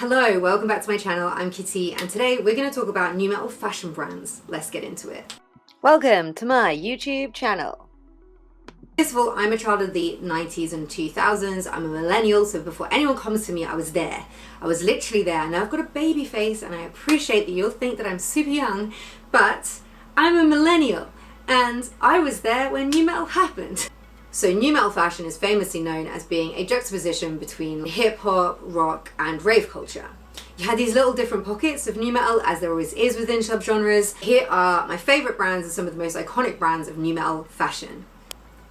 Hello, welcome back to my channel. I'm Kitty and today we're going to talk about new metal fashion brands. Let's get into it. Welcome to my YouTube channel. First of all, I'm a child of the 90s and 2000s. I'm a millennial, so before anyone comes to me, I was there. I was literally there, and I've got a baby face and I appreciate that you'll think that I'm super young, but I'm a millennial and I was there when new metal happened. So new metal fashion is famously known as being a juxtaposition between hip-hop, rock and rave culture. You had these little different pockets of new metal, as there always is within subgenres. Here are my favourite brands and some of the most iconic brands of new metal fashion.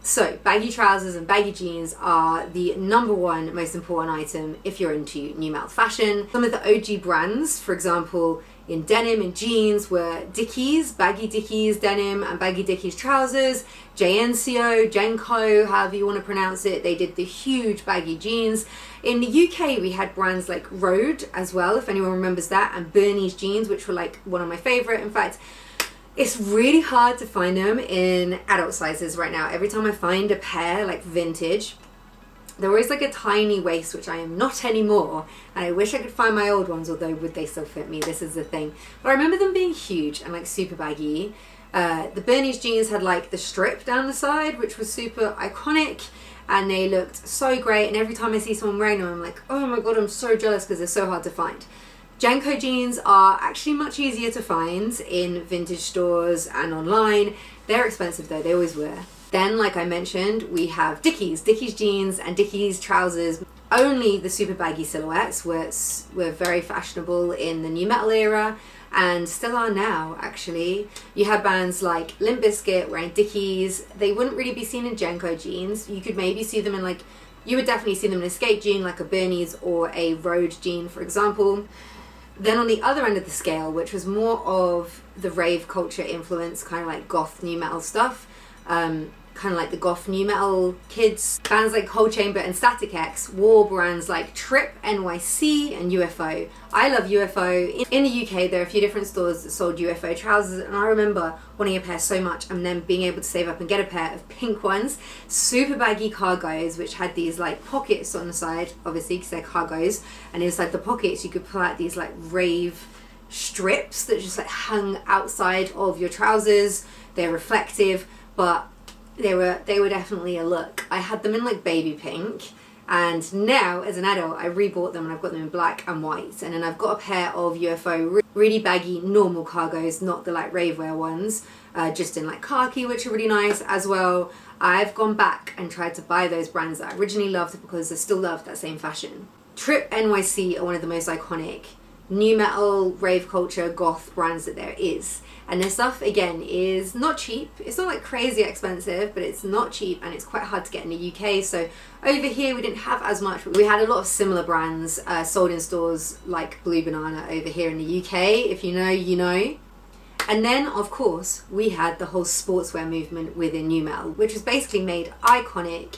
So baggy trousers and baggy jeans are the number one most important item if you're into new metal fashion. Some of the OG brands, for example, in denim and jeans were Dickies, baggy Dickies denim and baggy Dickies trousers, JNCO, Genko, however you want to pronounce it. They did the huge baggy jeans. In the UK we had brands like Rave as well, if anyone remembers that, and Bernie's jeans, which were like one of my favourite. In fact, it's really hard to find them in adult sizes right now. Every time I find a pair like vintage, they're always like a tiny waist, which I am not anymore, and I wish I could find my old ones, although would they still fit me? This is the thing. But I remember them being huge and like super baggy. The Bernie's jeans had like the strip down the side, which was super iconic, and they looked so great, and every time I see someone wearing them I'm like, oh my god, I'm so jealous because they're so hard to find. Genko jeans are actually much easier to find in vintage stores and online. They're expensive though, they always were. Then, like I mentioned, we have Dickies jeans and Dickies trousers. Only the super baggy silhouettes were very fashionable in the new metal era, and still are now actually. You had bands like Limp Bizkit wearing Dickies. They wouldn't really be seen in Genko jeans. You could maybe see them in like, you would definitely see them in a skate jean like a Bernie's or a Rode jean, for example. Then on the other end of the scale, which was more of the rave culture influence, kind of like goth new metal stuff, kind of like the goth new metal kids, bands like Cold Chamber and Static X wore brands like Trip, NYC and UFO. I love UFO. In the UK there are a few different stores that sold UFO trousers, and I remember wanting a pair so much and then being able to save up and get a pair of pink ones, super baggy cargos which had these like pockets on the side, obviously because they're cargos, and inside the pockets you could pull out these like rave strips that just like hung outside of your trousers. They're reflective, but they were definitely a look. I had them in like baby pink, and now as an adult I rebought them and I've got them in black and white. And then I've got a pair of UFO really baggy normal cargos, not the like rave wear ones, just in like khaki, which are really nice as well. I've gone back and tried to buy those brands that I originally loved because I still love that same fashion. Trip, NYC are one of the most iconic new metal, rave culture, goth brands that there is. And their stuff, again, is not cheap. It's not like crazy expensive, but it's not cheap and it's quite hard to get in the UK. So over here we didn't have as much, but we had a lot of similar brands sold in stores like Blue Banana over here in the UK. If you know, you know. And then, of course, we had the whole sportswear movement within new metal, which was basically made iconic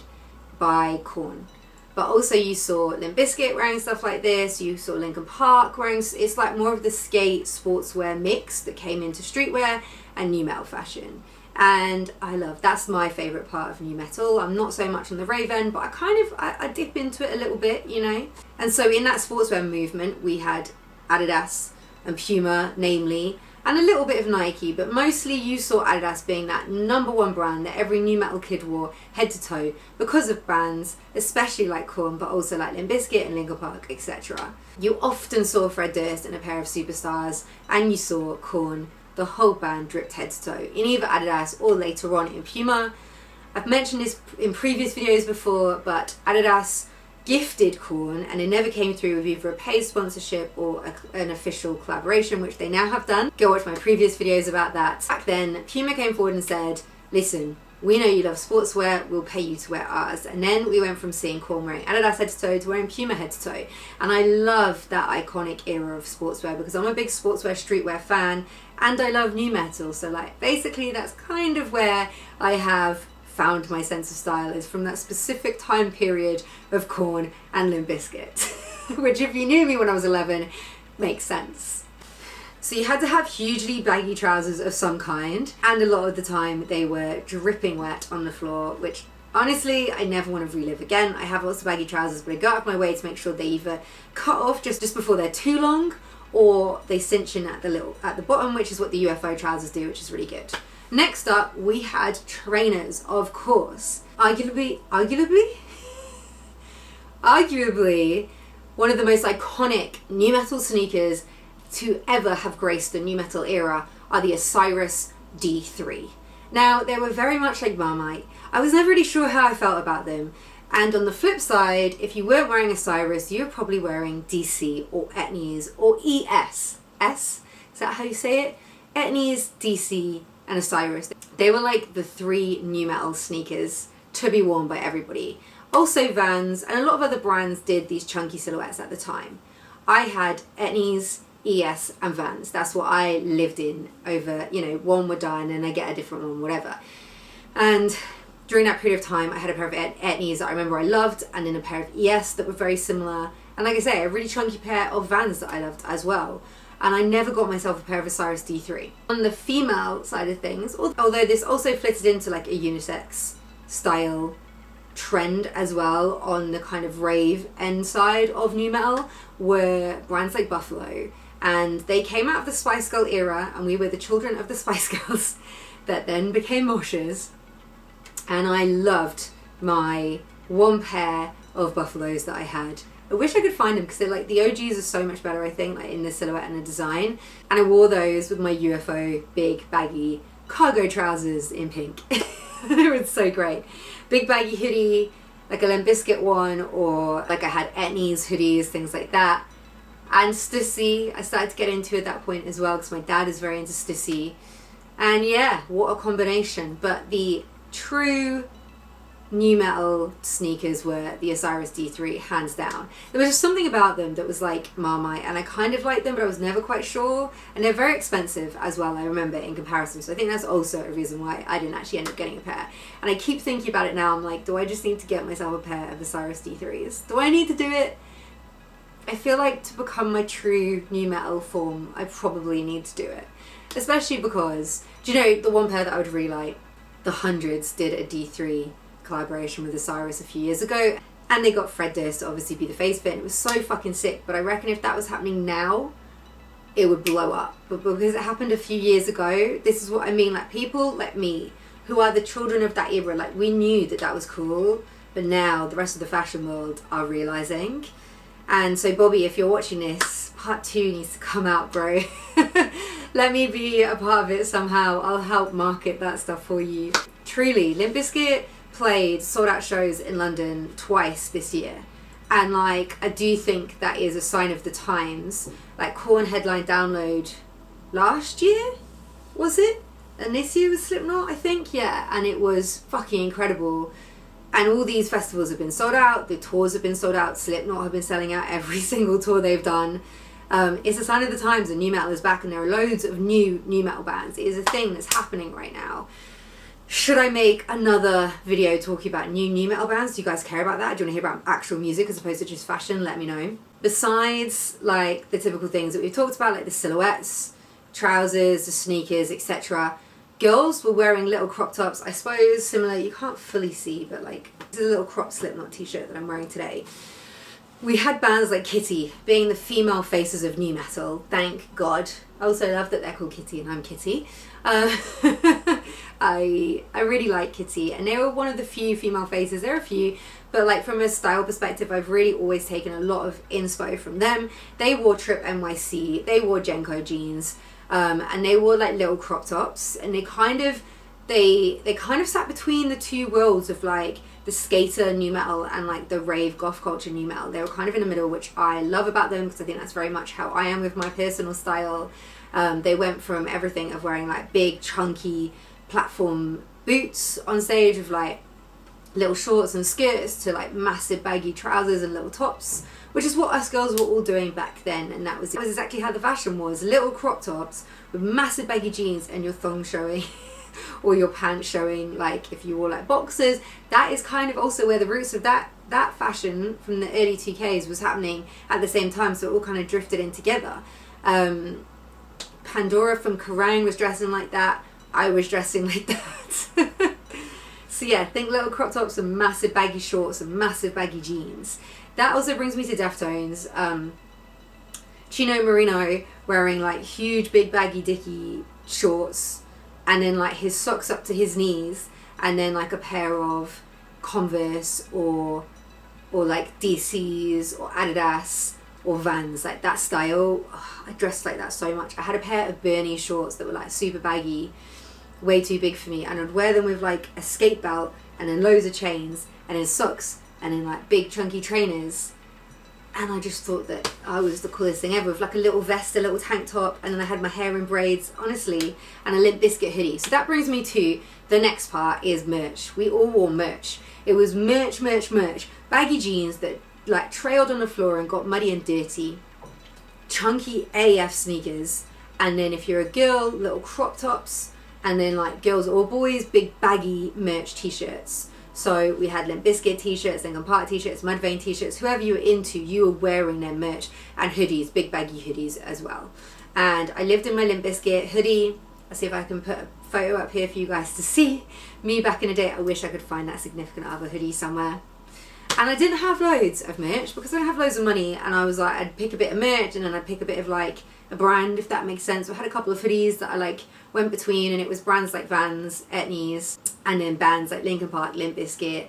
by Korn. But also you saw Limp Bizkit wearing stuff like this, you saw Linkin Park wearing, it's like more of the skate sportswear mix that came into streetwear and new metal fashion. And that's my favourite part of new metal. I'm not so much on the rave end, but I dip into it a little bit, you know. And so in that sportswear movement we had Adidas and Puma, namely, and a little bit of Nike, but mostly you saw Adidas being that number one brand that every new metal kid wore head to toe because of brands, especially like Korn, but also like Limp Bizkit and Linkin Park, etc. You often saw Fred Durst in a pair of Superstars, and you saw Korn, the whole band dripped head to toe in either Adidas or later on in Puma. I've mentioned this in previous videos before, but Adidas gifted Korn, and it never came through with either a paid sponsorship or an official collaboration, which they now have done. Go watch my previous videos about that. Back then, Puma came forward and said, listen, we know you love sportswear, we'll pay you to wear ours. And then we went from seeing Korn wearing Adidas head to toe to wearing Puma head to toe. And I love that iconic era of sportswear because I'm a big sportswear streetwear fan and I love new metal. So like basically that's kind of where I have found my sense of style, is from that specific time period of Korn and Limp Bizkit, which if you knew me when I was 11, makes sense. So you had to have hugely baggy trousers of some kind, and a lot of the time they were dripping wet on the floor, which Honestly, I never want to relive again. I have lots of baggy trousers, but I go out of my way to make sure they either cut off just before they're too long, or they cinch in at the bottom, which is what the UFO trousers do, which is really good. Next up, we had trainers, of course. Arguably, one of the most iconic nu metal sneakers to ever have graced the nu metal era are the Osiris D3. Now, they were very much like Marmite. I was never really sure how I felt about them. And on the flip side, if you weren't wearing Osiris, you were probably wearing DC or Etnies or ES. S? Is that how you say it? Etnies, DC, and Osiris. They were like the three nu metal sneakers to be worn by everybody. Also Vans, and a lot of other brands did these chunky silhouettes at the time. I had Etnies, ES, and Vans. That's what I lived in over, one would die and then I get a different one, whatever. And during that period of time, I had a pair of Etnies that I remember I loved, and then a pair of ES that were very similar. And like I say, a really chunky pair of Vans that I loved as well. And I never got myself a pair of Osiris D3. On the female side of things, although this also flitted into like a unisex style trend as well on the kind of rave end side of nu metal, were brands like Buffalo. And they came out of the Spice Girl era, and we were the children of the Spice Girls that then became Moshes. And I loved my one pair of Buffaloes that I had. I wish I could find them because they're like, the OGs are so much better, I think, like in the silhouette and the design. And I wore those with my UFO big baggy cargo trousers in pink. They were so great. Big baggy hoodie, like a Limp Bizkit one, or like I had Etnies hoodies, things like that. And Stussy, I started to get into at that point as well because my dad is very into Stussy. And yeah, what a combination. But the true nu metal sneakers were the Osiris D3, hands down. There was just something about them that was like Marmite, and I kind of liked them, but I was never quite sure. And they're very expensive as well, I remember, in comparison. So I think that's also a reason why I didn't actually end up getting a pair. And I keep thinking about it now. I'm like, do I just need to get myself a pair of Osiris D3s? Do I need to do it? I feel like to become my true nu metal form, I probably need to do it. Especially because, do you know the one pair that I would really like? The Hundreds did a D3 collaboration with Osiris a few years ago, and they got Fred Durst to obviously be the face fit, and it was so fucking sick. But I reckon if that was happening now, it would blow up. But because it happened a few years ago, this is what I mean, like people like me who are the children of that era, like we knew that that was cool, but now the rest of the fashion world are realizing. And so Bobby, if you're watching this, part 2 needs to come out, bro. Let me be a part of it somehow. I'll help market that stuff for you. Truly, Limp Bizkit played sold out shows in London twice this year, and like I do think that is a sign of the times. Like Korn headline Download last year, was it? And this year was Slipknot, I think. Yeah, and it was fucking incredible. And all these festivals have been sold out, the tours have been sold out, Slipknot have been selling out every single tour they've done. It's a sign of the times, and nu metal is back, and there are loads of new nu metal bands. It is a thing that's happening right now. Should I make another video talking about new nu metal bands? Do you guys care about that? Do you want to hear about actual music as opposed to just fashion? Let me know. Besides like the typical things that we've talked about, like the silhouettes, trousers, the sneakers, etc., girls were wearing little crop tops, I suppose similar, you can't fully see, but like this is a little crop Slipknot t-shirt that I'm wearing today. We had bands like Kitty being the female faces of nu metal, thank God. I also love that they're called Kitty and I'm Kitty. I really like Kitty, and they were one of the few female faces. There are a few, but like from a style perspective, I've really always taken a lot of inspo from them. They wore Trip NYC, they wore Jenko jeans, and they wore like little crop tops, and they kind of sat between the two worlds of like the skater nu metal and like the rave goth culture nu metal. They were kind of in the middle, which I love about them because I think that's very much how I am with my personal style. They went from everything of wearing like big chunky platform boots on stage with like little shorts and skirts to like massive baggy trousers and little tops, which is what us girls were all doing back then. And that was exactly how the fashion was: little crop tops with massive baggy jeans and your thong showing or your pants showing, like if you wore like boxers. That is kind of also where the roots of that fashion from the early 2Ks was happening at the same time, so it all kind of drifted in together. Pandora from Kerrang was dressing like that. I was dressing like that. So yeah, think little crop tops and massive baggy shorts and massive baggy jeans. That also brings me to Deftones. Chino Marino wearing like huge big baggy dicky shorts, and then like his socks up to his knees, and then like a pair of Converse or like DC's or Adidas or Vans, like that style. Oh, I dressed like that so much. I had a pair of Bernie shorts that were like super baggy, way too big for me, and I'd wear them with like a skate belt and then loads of chains and then socks and then like big chunky trainers. And I just thought that I was the coolest thing ever, with like a little vest, a little tank top, and then I had my hair in braids, honestly, and a Limp Bizkit hoodie. So that brings me to the next part, is merch. We all wore merch. It was merch. Baggy jeans that like trailed on the floor and got muddy and dirty. Chunky AF sneakers. And then if you're a girl, little crop tops. And then like girls or boys, big baggy merch t-shirts. So we had Limp Bizkit t-shirts, Linkin Park t-shirts, Mudvayne t-shirts, whoever you were into, you were wearing their merch, and hoodies, big baggy hoodies as well. And I lived in my Limp Bizkit hoodie. I'll see if I can put a photo up here for you guys to see. Me back in the day, I wish I could find that significant other hoodie somewhere. And I didn't have loads of merch because I don't have loads of money, and I was like, I'd pick a bit of merch and then I'd pick a bit of like a brand, if that makes sense. So I had a couple of hoodies that I like went between, and it was brands like Vans, Etnies, and then bands like Linkin Park, Limp Bizkit,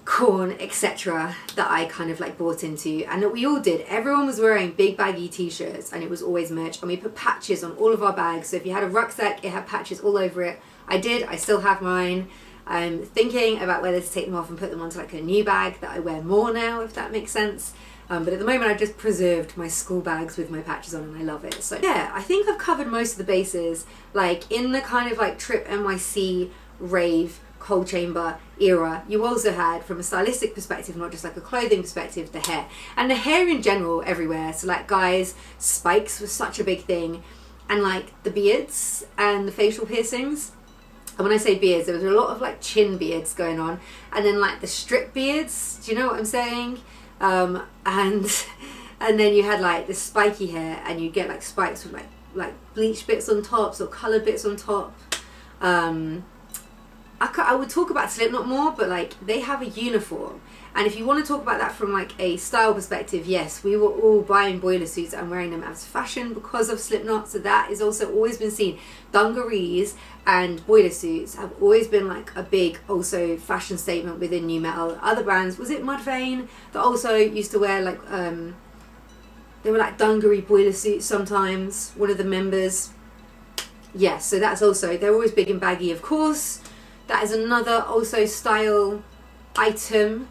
Korn, etc. that I kind of like bought into, and that we all did. Everyone was wearing big baggy t-shirts, and it was always merch, and we put patches on all of our bags. So if you had a rucksack, it had patches all over it. I still have mine. I'm thinking about whether to take them off and put them onto like a new bag that I wear more now, if that makes sense. But at the moment I've just preserved my school bags with my patches on, and I love it. So yeah, I think I've covered most of the bases. Like in the kind of like Trip NYC, Rave, Cold Chamber era, you also had, from a stylistic perspective, not just like a clothing perspective, the hair. And the hair in general everywhere. So like guys, spikes was such a big thing. And like the beards and the facial piercings. And when I say beards, there was a lot of like chin beards going on, and then like the strip beards. Do you know what I'm saying? And then you had like the spiky hair, and you get like spikes with like bleach bits on tops or coloured bits on top. I would talk about Slipknot more, but like they have a uniform, and if you want to talk about that from like a style perspective, yes, we were all buying boiler suits and wearing them as fashion because of Slipknot. So that is also always been seen. Dungarees and boiler suits have always been like a big also fashion statement within nu metal. Other bands, was it Mudvayne, that also used to wear like they were like dungaree boiler suits sometimes, one of the members. Yes, so that's also, they're always big and baggy, of course. That is another also style item.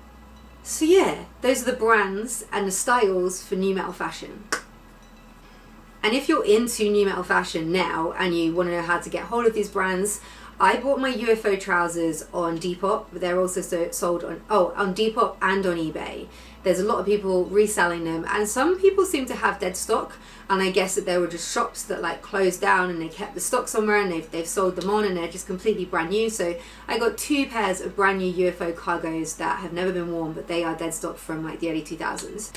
So yeah, those are the brands and the styles for nu metal fashion. And if you're into nu metal fashion now and you want to know how to get hold of these brands, I bought my UFO trousers on Depop, but they're also sold on Depop and on eBay. There's a lot of people reselling them, and some people seem to have dead stock, and I guess that there were just shops that like closed down and they kept the stock somewhere, and they've sold them on, and they're just completely brand new. So I got 2 pairs of brand new UFO cargos that have never been worn, but they are dead stock from like the early 2000s.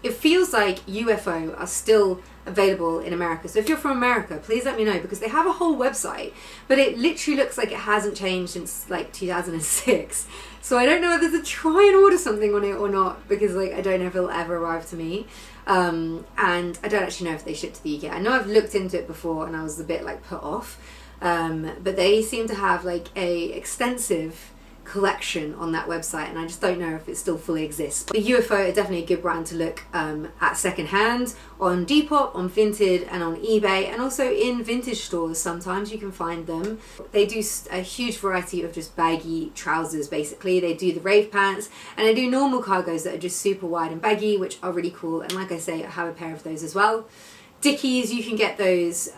It feels like UFO are still available in America. So if you're from America, please let me know, because they have a whole website, but it literally looks like it hasn't changed since like 2006. So I don't know whether to try and order something on it or not, because like I don't know if it'll ever arrive to me. And I don't actually know if they ship to the UK. I know I've looked into it before and I was a bit like put off. But they seem to have like a extensive collection on that website, and I just don't know if it still fully exists. The UFO are definitely a good brand to look at secondhand on Depop, on Vinted, and on eBay, and also in vintage stores. Sometimes you can find them. They do a huge variety of just baggy trousers. Basically, they do the rave pants, and they do normal cargos that are just super wide and baggy, which are really cool. And like I say, I have a pair of those as well. Dickies, you can get those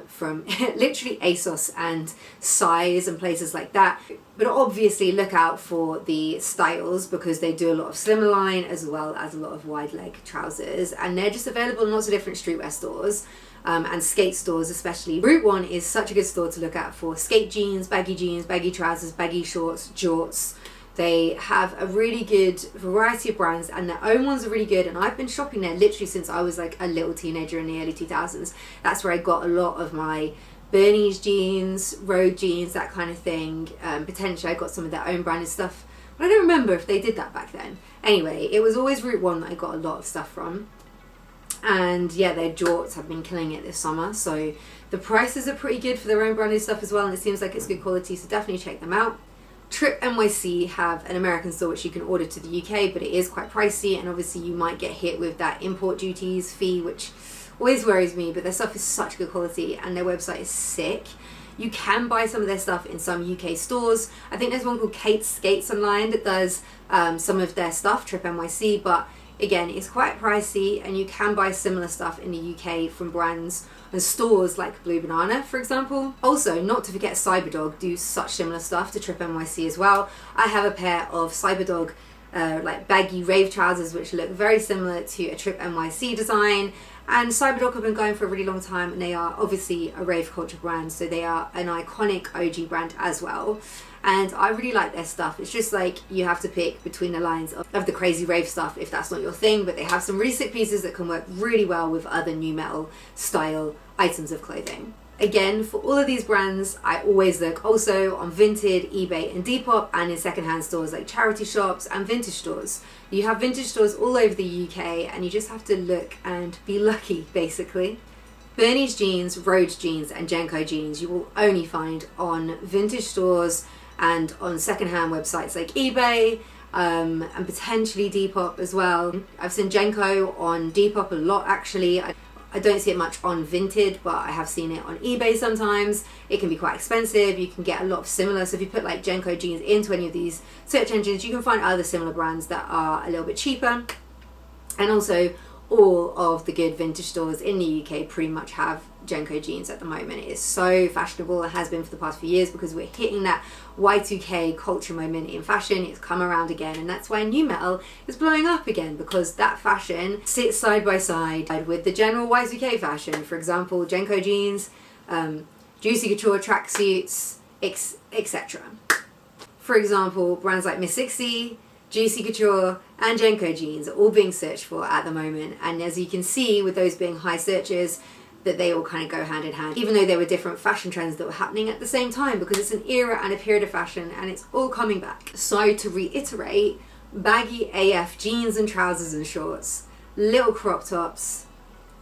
from literally ASOS and Size and places like that. But obviously look out for the styles, because they do a lot of slimline as well as a lot of wide leg trousers, and they're just available in lots of different streetwear stores and skate stores especially. Route 1 is such a good store to look out for skate jeans, baggy trousers, baggy shorts, jorts. They have a really good variety of brands, and their own ones are really good, and I've been shopping there literally since I was like a little teenager in the early 2000s. That's where I got a lot of my Bernie's jeans, Road jeans, that kind of thing. Potentially I got some of their own branded stuff, but I don't remember if they did that back then. Anyway, it was always Route 1 that I got a lot of stuff from. And yeah, their jorts have been killing it this summer, so the prices are pretty good for their own branded stuff as well, and it seems like it's good quality, so definitely check them out. Trip NYC have an American store which you can order to the UK, but it is quite pricey, and obviously you might get hit with that import duties fee, which always worries me, but their stuff is such good quality and their website is sick. You can buy some of their stuff in some UK stores. I think there's one called Kate's Skates online that does some of their stuff, Trip NYC, but again, it's quite pricey, and you can buy similar stuff in the UK from brands and stores like Blue Banana, for example. Also, not to forget, Cyberdog do such similar stuff to Trip NYC as well. I have a pair of Cyberdog like baggy Rave trousers which look very similar to a Trip NYC design, and Cyberdog have been going for a really long time, and they are obviously a rave culture brand, so they are an iconic OG brand as well. And I really like their stuff. It's just like you have to pick between the lines of the crazy rave stuff if that's not your thing, but they have some really sick pieces that can work really well with other new metal style items of clothing. Again, for all of these brands, I always look also on Vinted, eBay and Depop, and in secondhand stores like charity shops and vintage stores. You have vintage stores all over the UK, and you just have to look and be lucky, basically. Bernie's jeans, Rhodes jeans and Jenko jeans you will only find on vintage stores and on secondhand websites like eBay and potentially Depop as well. I've seen Jenko on Depop a lot actually. I don't see it much on Vinted, but I have seen it on eBay sometimes. It can be quite expensive. You can get a lot of similar. So if you put like Jenko jeans into any of these search engines, you can find other similar brands that are a little bit cheaper. And also all of the good vintage stores in the UK pretty much have Jenko jeans at the moment. It is so fashionable, and has been for the past few years, because we're hitting that Y2K culture moment in fashion. It's come around again, and that's why new metal is blowing up again, because that fashion sits side by side with the general Y2K fashion. For example, Jenko jeans, Juicy Couture tracksuits, etc. For example, brands like Miss 60, Juicy Couture and Jenko jeans are all being searched for at the moment, and as you can see with those being high searches, that they all kind of go hand in hand, even though there were different fashion trends that were happening at the same time, because it's an era and a period of fashion and it's all coming back. So to reiterate, baggy AF jeans and trousers and shorts, little crop tops,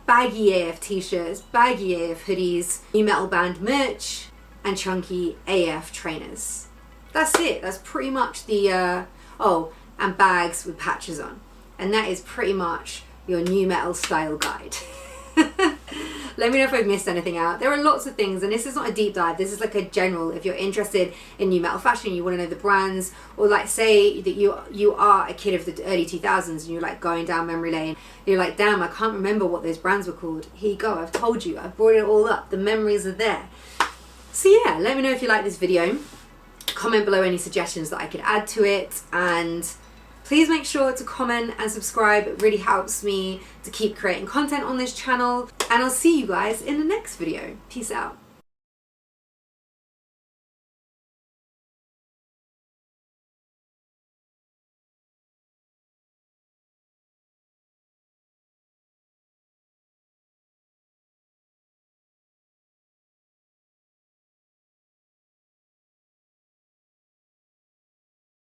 baggy AF t-shirts, baggy AF hoodies, new metal band merch, and chunky AF trainers. That's it. That's pretty much the and bags with patches on, and that is pretty much your new metal style guide. Let me know if I've missed anything out. There are lots of things, and this is not a deep dive. This is like a general. If you're interested in new metal fashion, you want to know the brands, or like say that you are a kid of the early 2000s and you're like going down memory lane. You're like, damn, I can't remember what those brands were called. Here you go. I've told you. I've brought it all up. The memories are there. So yeah, let me know if you like this video. Comment below any suggestions that I could add to it, and please make sure to comment and subscribe. It really helps me to keep creating content on this channel, and I'll see you guys in the next video. Peace out.